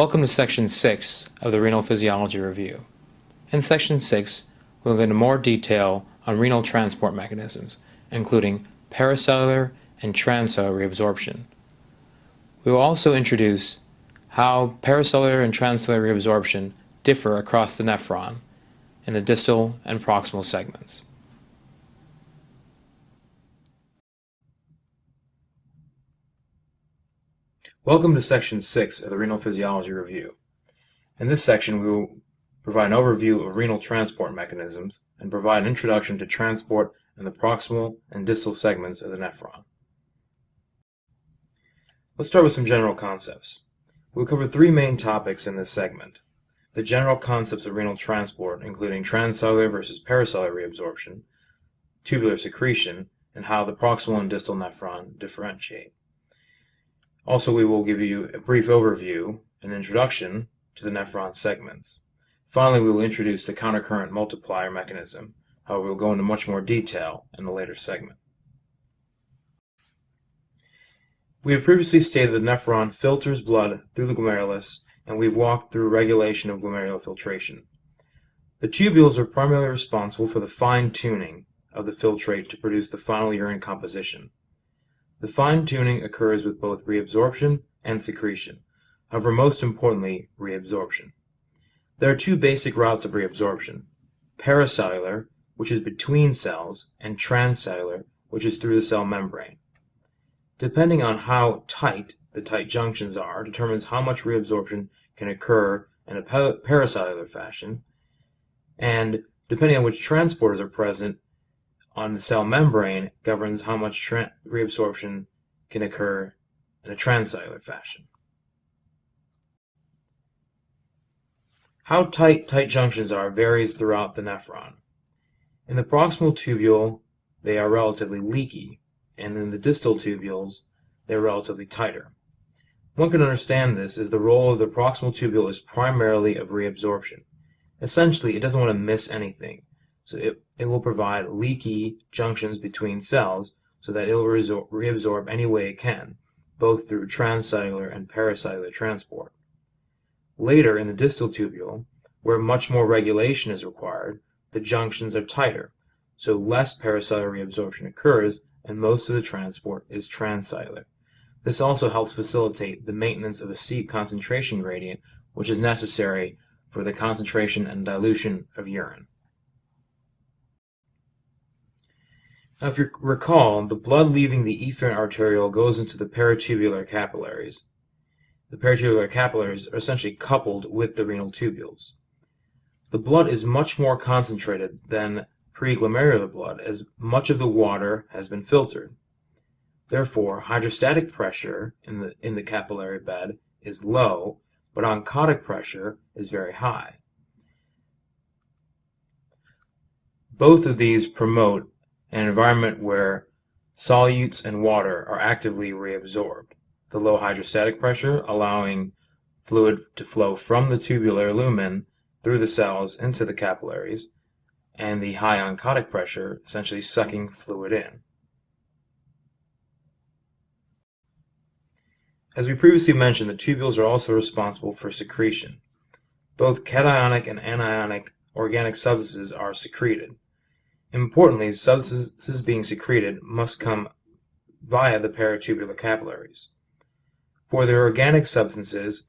Welcome to Section 6 of the Renal Physiology Review. In Section 6, we'll go into more detail on renal transport mechanisms, including paracellular and transcellular reabsorption. We will also introduce how paracellular and transcellular reabsorption differ across the nephron in the distal and proximal segments. Welcome to Section 6 of the Renal Physiology Review. In this section, we will provide an overview of renal transport mechanisms and provide an introduction to transport in the proximal and distal segments of the nephron. Let's start with some general concepts. We'll cover three main topics in this segment: the general concepts of renal transport, including transcellular versus paracellular reabsorption, tubular secretion, and how the proximal and distal nephron differentiate. Also, we will give you a brief overview and introduction to the nephron segments. Finally, we will introduce the countercurrent multiplier mechanism. However, we'll go into much more detail in a later segment. We have previously stated the nephron filters blood through the glomerulus, and we've walked through regulation of glomerular filtration. The tubules are primarily responsible for the fine-tuning of the filtrate to produce the final urine composition. The fine-tuning occurs with both reabsorption and secretion, however most importantly, reabsorption. There are two basic routes of reabsorption: paracellular, which is between cells, and transcellular, which is through the cell membrane. Depending on how tight the tight junctions are determines how much reabsorption can occur in a paracellular fashion, and depending on which transporters are present on the cell membrane governs how much reabsorption can occur in a transcellular fashion. How tight junctions are varies throughout the nephron. In the proximal tubule, they are relatively leaky, and in the distal tubules, they are relatively tighter. One can understand this as the role of the proximal tubule is primarily of reabsorption. Essentially, it doesn't want to miss anything, so it will provide leaky junctions between cells so that it will reabsorb any way it can, both through transcellular and paracellular transport. Later, in the distal tubule, where much more regulation is required, the junctions are tighter, so less paracellular reabsorption occurs and most of the transport is transcellular. This also helps facilitate the maintenance of a steep concentration gradient, which is necessary for the concentration and dilution of urine. Now, if you recall, the blood leaving the efferent arteriole goes into the peritubular capillaries. The peritubular capillaries are essentially coupled with the renal tubules. The blood is much more concentrated than preglomerular blood, as much of the water has been filtered. Therefore, hydrostatic pressure in the capillary bed is low, but oncotic pressure is very high. Both of these promote an environment where solutes and water are actively reabsorbed. The low hydrostatic pressure allowing fluid to flow from the tubular lumen through the cells into the capillaries, and the high oncotic pressure essentially sucking fluid in. As we previously mentioned, the tubules are also responsible for secretion. Both cationic and anionic organic substances are secreted. Importantly, substances being secreted must come via the peritubular capillaries. For the organic substances,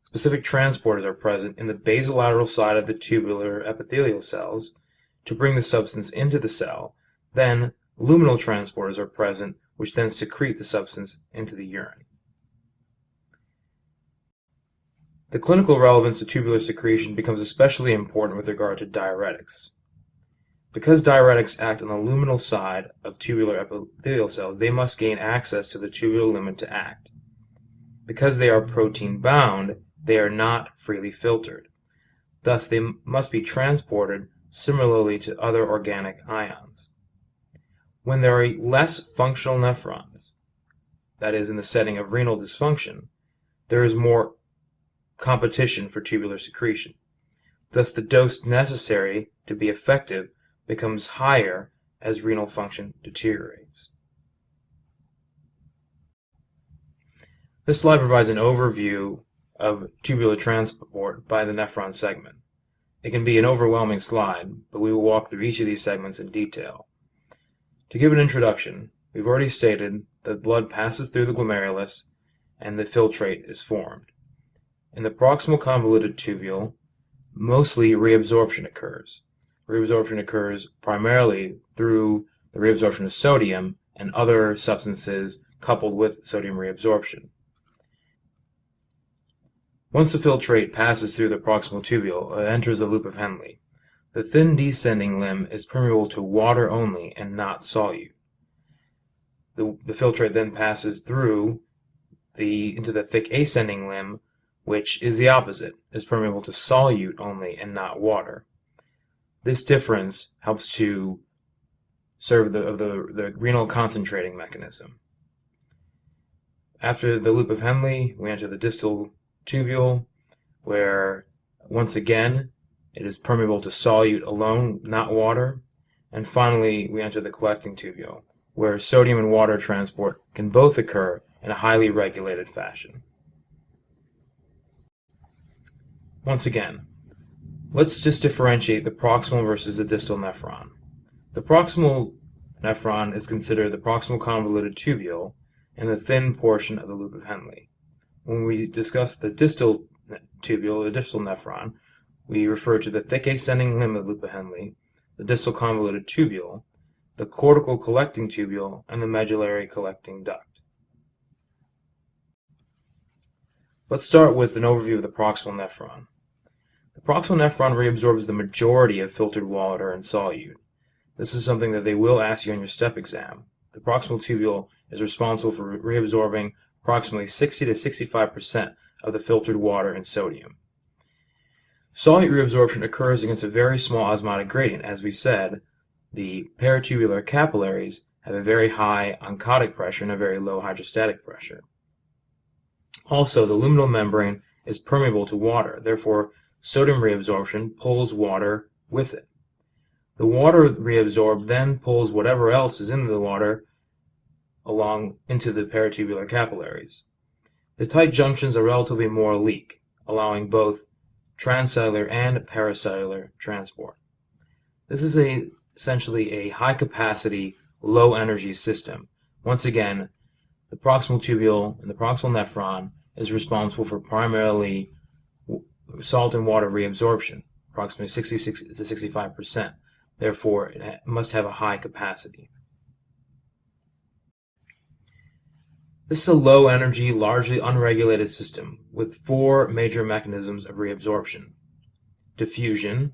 specific transporters are present in the basolateral side of the tubular epithelial cells to bring the substance into the cell. Then, luminal transporters are present, which then secrete the substance into the urine. The clinical relevance of tubular secretion becomes especially important with regard to diuretics. Because diuretics act on the luminal side of tubular epithelial cells, they must gain access to the tubular lumen to act. Because they are protein-bound, they are not freely filtered. Thus, they must be transported similarly to other organic ions. When there are less functional nephrons, that is, in the setting of renal dysfunction, there is more competition for tubular secretion. Thus, the dose necessary to be effective becomes higher as renal function deteriorates. This slide provides an overview of tubular transport by the nephron segment. It can be an overwhelming slide, but we will walk through each of these segments in detail. To give an introduction, we've already stated that blood passes through the glomerulus and the filtrate is formed. In the proximal convoluted tubule, mostly reabsorption occurs. Reabsorption occurs primarily through the reabsorption of sodium and other substances coupled with sodium reabsorption. Once the filtrate passes through the proximal tubule, it enters the loop of Henle. The thin descending limb is permeable to water only and not solute. The filtrate then passes through into the thick ascending limb, which is the opposite, is permeable to solute only and not water. This difference helps to serve the renal concentrating mechanism. After the loop of Henle, we enter the distal tubule, where once again it is permeable to solute alone, not water. And finally, we enter the collecting tubule, where sodium and water transport can both occur in a highly regulated fashion. Once again, let's just differentiate the proximal versus the distal nephron. The proximal nephron is considered the proximal convoluted tubule and the thin portion of the loop of Henle. When we discuss the distal tubule, the distal nephron, we refer to the thick ascending limb of the loop of Henle, the distal convoluted tubule, the cortical collecting tubule, and the medullary collecting duct. Let's start with an overview of the proximal nephron. The proximal nephron reabsorbs the majority of filtered water and solute. This is something that they will ask you on your step exam. The proximal tubule is responsible for reabsorbing approximately 60 to 65% of the filtered water and sodium. Solute reabsorption occurs against a very small osmotic gradient. As we said, the peritubular capillaries have a very high oncotic pressure and a very low hydrostatic pressure. Also, the luminal membrane is permeable to water. Therefore, sodium reabsorption pulls water with it. The water reabsorbed then pulls whatever else is in the water along into the peritubular capillaries. The tight junctions are relatively more oblique, allowing both transcellular and paracellular transport. This is essentially a high-capacity, low-energy system. Once again, the proximal tubule and the proximal nephron is responsible for primarily salt and water reabsorption, approximately 66 to 65%. Therefore, it must have a high capacity. This is a low-energy, largely unregulated system with four major mechanisms of reabsorption. Diffusion,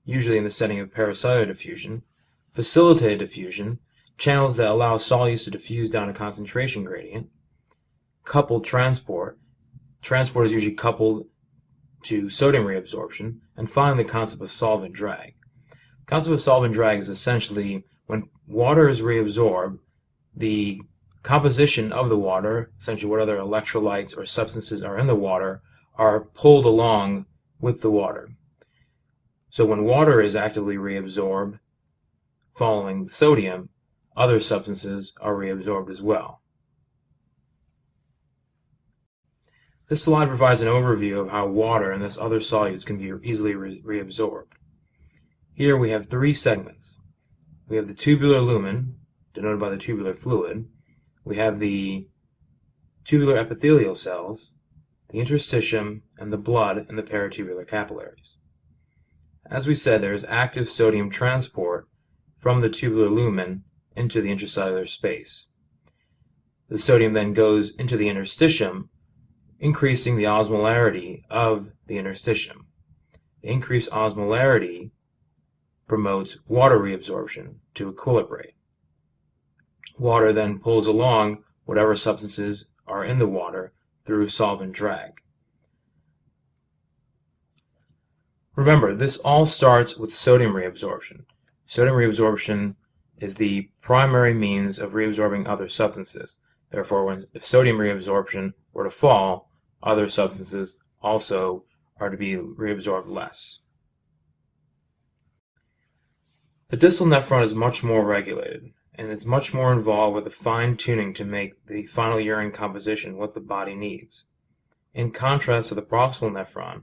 usually in the setting of paracellular diffusion, facilitated diffusion, channels that allow solutes to diffuse down a concentration gradient, coupled transport, transport is usually coupled to sodium reabsorption, and finally the concept of solvent drag. The concept of solvent drag is essentially when water is reabsorbed, the composition of the water, essentially what other electrolytes or substances are in the water, are pulled along with the water. So when water is actively reabsorbed following sodium, other substances are reabsorbed as well. This slide provides an overview of how water and thus other solutes can be easily reabsorbed. Here we have three segments. We have the tubular lumen, denoted by the tubular fluid. We have the tubular epithelial cells, the interstitium, and the blood in the peritubular capillaries. As we said, there is active sodium transport from the tubular lumen into the intracellular space. The sodium then goes into the interstitium, increasing the osmolarity of the interstitium. The increased osmolarity promotes water reabsorption to equilibrate. Water then pulls along whatever substances are in the water through solvent drag. Remember, this all starts with sodium reabsorption. Sodium reabsorption is the primary means of reabsorbing other substances. Therefore, if sodium reabsorption were to fall, other substances also are to be reabsorbed less. The distal nephron is much more regulated and is much more involved with the fine-tuning to make the final urine composition what the body needs. In contrast to the proximal nephron,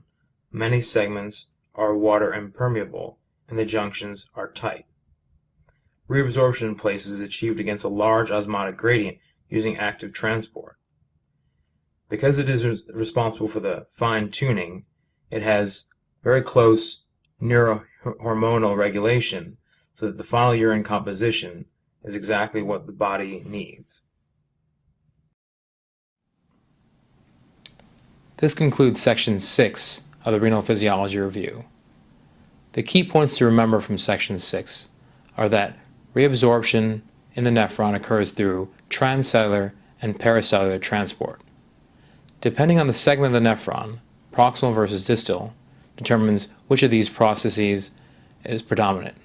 many segments are water impermeable and the junctions are tight. Reabsorption in places is achieved against a large osmotic gradient using active transport. Because it is responsible for the fine-tuning, it has very close neurohormonal regulation so that the final urine composition is exactly what the body needs. This concludes Section 6 of the Renal Physiology Review. The key points to remember from Section 6 are that reabsorption in the nephron occurs through transcellular and paracellular transport. Depending on the segment of the nephron, proximal versus distal determines which of these processes is predominant.